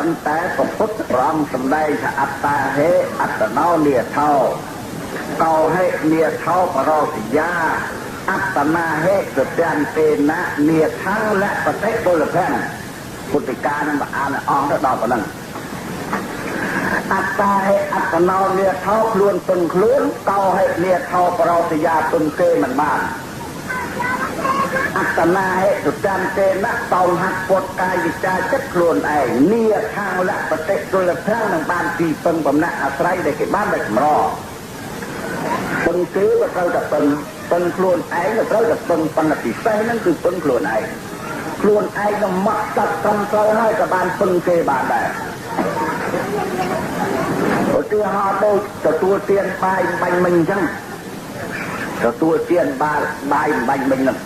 ប៉ុន្តែពុទ្ធព្រះអង្គសម្ដែងថាអត្តាហេអត្តនោនិថោកោហេនិថោបរោសយាអត្តនាហេសत्यន្ទេនៈនិថੰលបតិពលភៈពុទ្ធិកានឹងអានអង្គទៅដល់ប៉ុណ្ណឹងអត្តាហេអត្តនោនិថោខ្លួនពឹងខ្លួនកោហេនិថោបរោសយាពឹងគេមិនបានអត្តនាហេសत्यន្ទេនៈតោហាត់ពុតកាយវិចាចិត្តខ្លួនឯងនិថੰលបតិពលភៈនឹងបានទីពឹងបំណាក់អាស្រ័យដែលគេបានតែចម្រពឹងគេក៏ត្រូវតែពឹងខ្លួនឯងក៏ត្រូវតែពឹងប៉ុន្តែពិសេសហ្នឹងគឺពឹងខ្លួនឯងខ្លួនឯងនឹងមកចាត់ត្រឹមត្រូវហើយក៏បានពឹងគេបានដែរឧទាហរណ៍ដូចទទួលទានបាយបាញ់មិញអញ្ចឹងទទួលទានបាយបាញ់មិញហ្នឹង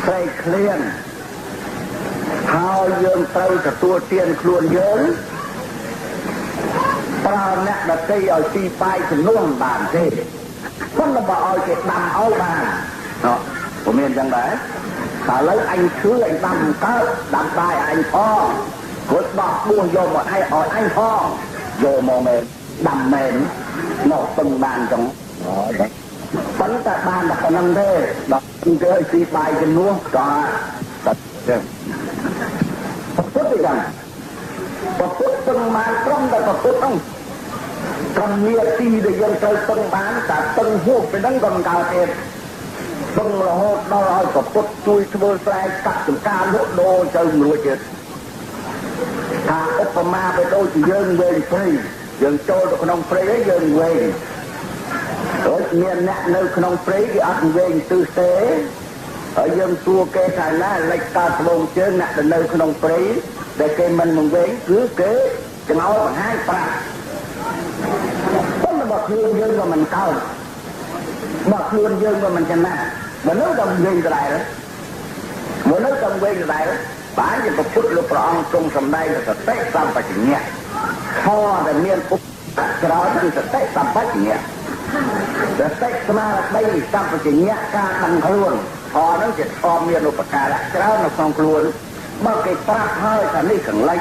ព្រៃឃ្លៀនហើយយើងត្រូវទទួលទានខ្លួនយើងប្រើអ្នកដទៃឲ្យទីបាយចំនួនបានទេប៉ុន្តែបើឲ្យគេដាំឲ្យបានពុំមានអញ្ចឹងដែរតែឥឡូវអញឈឺអញដាំកើតដាំបាយអញផងគាត់បោះបួសយកមកឲ្យអញផងយកមកមែនដាំមែនមកពឹងបានអញ្ចឹងប៉ុន្តែបានតែប៉ុណ្្នឹងទេដល់គេឲ្យទីបាយចំនួនក៏តែពុទ្ធយ៉ាងពុទ្ធពឹងបានត្រឹមតែពុទ្ធហ្នឹងត្រឹមនាទីដែលយើងត្រូវពឹងបានតែពឹងហួសពីហ្នឹងក៏មិនកើតទេពឹងរហូតដល់ឲ្យពុទ្ធជួយធ្វើស្រែកាប់ចម្ការលក់ដូរទៅមិនរួចទៀតថាឧបមាទៅដូចជាយើងវែងព្រៃយើងចូលទៅក្នុងព្រៃហើយយើងវែងដូចមានអ្នកនៅក្នុងព្រៃគេអត់វែងទិសទេហើយយើងសួរគេថាណាលេចកើតត្បូងជើងអ្នកដែលនៅក្នុងព្រៃដែលគេមិនវែងគឺគេចង្អុលបង្ហាញប្រាក់បើខ្លួនយើងក៏មិនកើតបើខ្លួនយើងក៏មិនចំណាស់បើនៅតែវិញដដែលបើនៅតែវិញដដែលបានជាពុទ្ធលោកព្រះអង្គទ្រង់សម្ដែងសតិសម្បជញ្ញៈធម៌ដែលមានឧបច្រើនគឺសតិសម្បជញ្ញៈសតិស្មារតីសម្បជញ្ញៈការដឹងខ្លួនធម៌នោះជាធម៌មានឧបការៈច្រើននៅក្នុងខ្លួនបើគេប្រាប់ហើយថានេះខាងលិច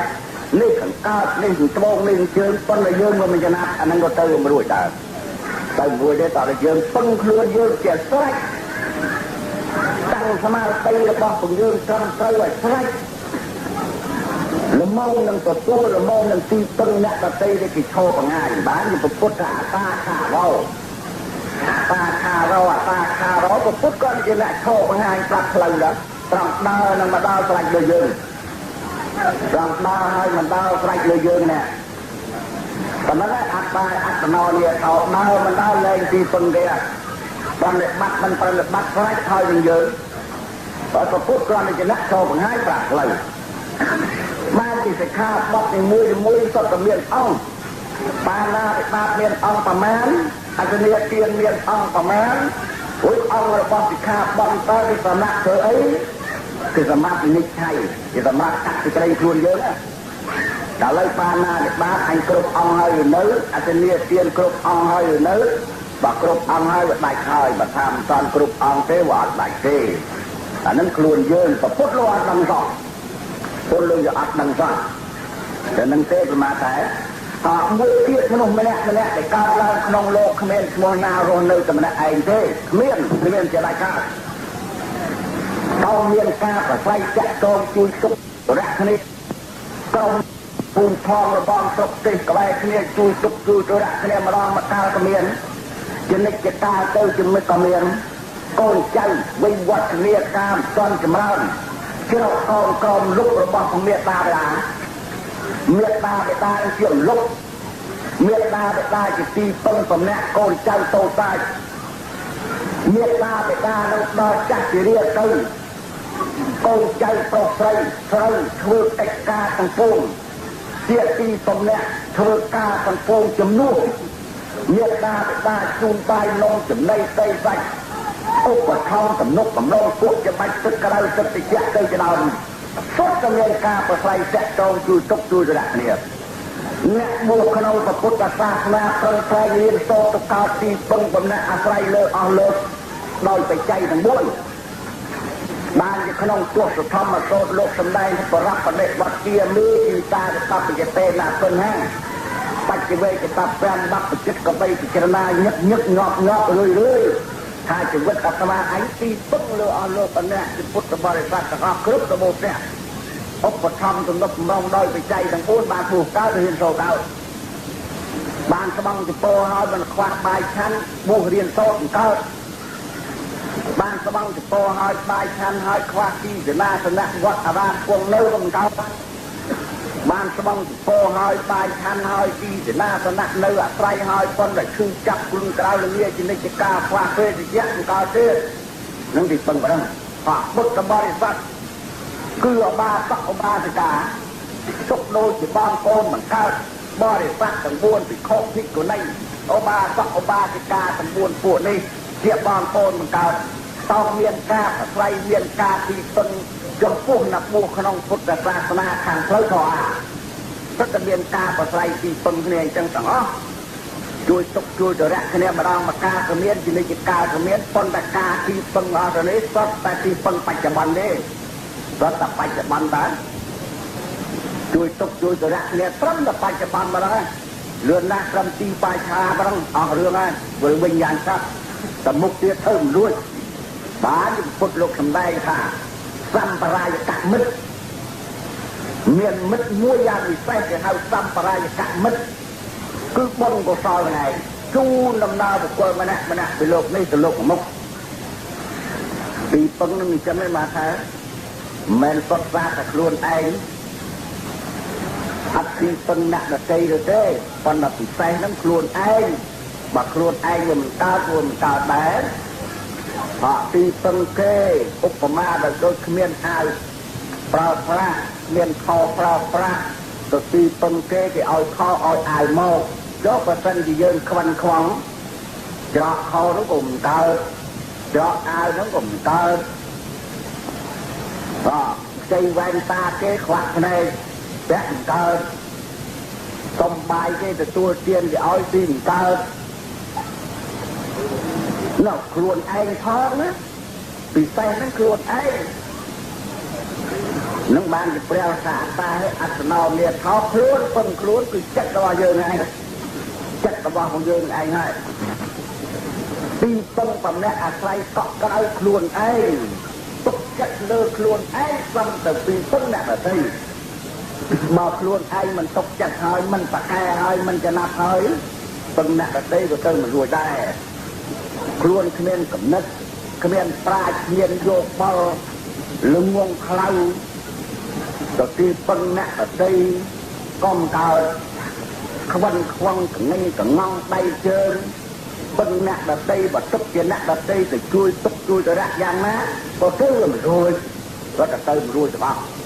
នេះខាងកើតនេះខាងត្បូងនេះខាងជើងប៉ុន្តែយើងមិនចំណាប់អាហ្នឹងក៏ទៅមិនរួចដែរទៅមួយទេតើយើងពឹងខ្លួនយើងជាស្រេចតាំងស្មារតីរបស់ពងយើងត្រឹមត្រូវឲ្យស្រេចល្មមនឹងទទួលល្មមនឹងទីពឹងអ្នកដទៃដែលគេឈរបង្ហាញបានជាពុទ្ធអតាខារោអតាខារោពុទ្ធក៏ជាអ្នកឈរបង្ហាញប្រាប់ផ្លូវដែរត្រង់ដើរនឹងមកដល់ស្រេចលើយើងត្រង់ដើរឲ្យមិនដល់ស្រេចលើយើងណែប៉ុន្តែអត្តនោនិថោដើរមិនដល់លែងទីពឹងគេប្រតិបត្តិមិនប្រតិបត្តិស្រេចហើយនឹងយើងបើពុទ្ធគ្រាន់តែជាអ្នកចូលបង្ហាញប្រាប់ផ្លូវបានជាសិក្ខាបទនីមួយសុទ្ធតែមានអង្គបានណាពិបាកមានអង្គប្រមាណអត្តនិទានមានអង្គប្រមាណព្រោះអង្គរបស់សិក្ខាបទតើវាសំណាក់ធ្វើអីគឺសម្រាប់និច្ឆ័យជាសម្រាប់កាត់សេចក្តីខ្លួនយើងដល់ឥឡូវបានណាពិបាកអញគ្រប់អង្គហើយនៅអត្តនិទានគ្រប់អង្គហើយនៅបើគ្រប់អង្គហើយវាដាច់ហើយបើថាមិនតាន់គ្រប់អង្គទេវាអត់ដាច់ទេអានឹងខ្លួនយើងពុទ្ធលោកអត់ដឹងសោះពុទ្ធលោកអត់ដឹងសោះតែនឹងទេប្រមាថតែមួយទៀតមនុស្សម្នាក់ដែលកើតឡើងក្នុងโลกគ្មានឈ្មោះណារស់នៅតែម្នាក់ឯងទេគ្មានជាដាច់ខាតต้องមានការប្រស័យចាក់តងជួយទុករកគ្នាក្រុមពូនផងរបស់ស្រុកទេសក្បែរគ្នាជួយទុកជួយរកគ្នាម្ដងមកកាលក៏មានជានិច្ចកាលទៅជាមិត្តក៏មានកូនចៅវិវត្តនាការសន្តិចម្រើនជ្រកកូនក្រុមលុបរបស់មេត្តាបិតាជាលុបមេត្តាបិតាជាទីពឹងបំណាក់កូនចៅតូចតាចមេត្តាបិតានៅដល់ចាស់ជារៀបទៅកូនចៅប្រុសស្រីត្រូវធ្វើកិច្ចការទាំងពួងជាទីបំណាក់ធ្វើការទាំងពួងជំនួសមេត្តាបិតាជូនបាយនំចំណីដីសាច់ឧបត្ថម្ភទំនុកបំណងពួកជាបាច់ទឹកក្រៅទឹកតិចទៅជាដើមសុទ្ធតែមានការប្រស័យតាក់ទងជួយទុកជួយរកគ្នាអ្នកមកក្នុងពុទ្ធសាសនាប្រឹងប្រែងរៀនសូត្រទៅកើតទីពឹងបំណាក់អាស្រ័យលើអស់លើដោយបច្ច័យទាំង4 បានជាក្នុងពុទ្ធធម្មសូត្រលោកសម្ដែងបរិបដិបត្តិជាមេទីតាកតបយតេណាគុណហាបច្ចវេកត5បបចិត្តកបីពិចារណាញឹកញឹកងាប់ងាប់រឿយថាជីវិតអាត្មាឯងទីពឹងលើអស់លោកអអ្នកជាពុទ្ធបរិស័ទទាំងអស់គ្រប់ទៅមកព្រះឧបត្ថម្ភទំនុកបំរុងដោយបច្ច័យទាំង4បានពុះកើតរៀនសូត្រកើតបានស្បង់ចំពោះហើយមិនខ្វះបាយឆាន់បុះរៀនសូត្រកើតបានស្បង់ចំពោះហើយបាយឆាន់ហើយខ្វះទីសេនាសនៈវត្តអារាមគង់នៅមិនកើតបានស្បង់ចំពោះហើយបាយឆាន់ហើយទីសេនាសនៈនៅអាស្រ័យហើយប៉ុន្តែឈឺចាប់ខ្លួនក្រៅលងាជានិច្ចការខ្វះពេលរយៈមិនកើតទេនឹងទីពឹងប្រឹងបពុទ្ធបរិស័ទគឺអបាសកអបាសិកាទុកដូចជាបងប្អូនមិនកើតបរិស័ទទាំង4ពិខុភិក្ខុនីអបាសកអបាសិកាទាំង4ពួកនេះជាបងប្អូនមិនកើតតោះមានការប្រស្រ័យមានការទីពឹងចំពោះអ្នកបួសក្នុងពុទ្ធសាសនាខាងផ្លូវធម៌ព្រោះតែមានការប្រស្រ័យទីពឹងគ្នាអញ្ចឹងទាំងអស់ជួយទុកជួយទៅរកគ្នាម្ដងមកការក៏មានជានិច្ចកាលក៏មានប៉ុន្តែការទីពឹងអស់ទៅនេះសុទ្ធតែទីពឹងបច្ចុប្បន្នទេសុទ្ធតែបច្ចុប្បន្នតើជួយទុកជួយទៅរកគ្នាត្រឹមតែបច្ចុប្បន្នមកហើយលឿនណាស់ត្រឹមទីបាឆាម្ដងអស់រឿងហើយវិលវិញយ៉ាងសោះតែមុខទៀតធ្វើមិនរួចបានពុទ្ធលោកសម្ដែងថាសម្បរាយកមិត្តមានមិត្តមួយយ៉ាងពិសេសគេហៅសម្បរាយកមិត្តគឺបុណ្យកុសលហ្នឹងឯងជូនដំណើរបុគ្គលម្នាក់ពីលោកនេះទៅលោកមុខពីពឹងនឹងអញ្ចឹងឯងមកថាមិនសុទ្ធសាតែខ្លួនឯងអត់ពីពឹងអ្នកដទៃទេប៉ុន្តែពិសេសហ្នឹងខ្លួនឯងបើខ្លួនឯងវាមិនកើតដែរអត់ទីពឹងគេឧបមាដល់ដូចគ្មានអាវប្រើប្រាស់មានខោប្រើប្រាស់ទៅទីពឹងគេគេឲ្យខោឲ្យអាវមកយកបើសិនជាយើងខ្វិនខ្វងច្រកខោនោះក៏មិនកើតច្រកអាវនោះក៏មិនកើតចៃវ៉ែនតាគេខ្វាក់ភ្នែកតែមិនកើតសំបាយគេទទួលទានគេឲ្យទីមិនកើតនៅខ្លួនឯងផងណាពិសេសហ្នឹងខ្លួនឯងនឹងបានជាព្រះសាស្តាអត្តនោមេថោខ្លួនពឹងខ្លួនគឺចិត្តរបស់យើងឯងចិត្តរបស់យើងឯងហើយទីពឹងបំណែកអាស្រ័យកក់ក្រៅខ្លួនឯងទុកចិត្តលើខ្លួនឯងសំទៅពីពឹងអ្នកដទៃមកខ្លួនឯងមិនទុកចិត្តហើយមិនប្រកែហើយមិនចំណាប់ហើយពឹងអ្នកដទៃក៏ទៅមិនរួចដែរខ្លួនគ្មានកំណត់គ្មានប្រាជ្ញាយកបល់លងងខ្លៅទៅទីពឹងអ្នកដទៃកុំកើតខ្វិនខ្វងកងកងងដៃជើងពឹងអ្នកដទៃបើទុកជាអ្នកដទៃទៅជួយទុកជួយទៅរកយ៉ាងណាក៏ទៅមិនរួចក៏ទៅមិនរួចទាំងអស់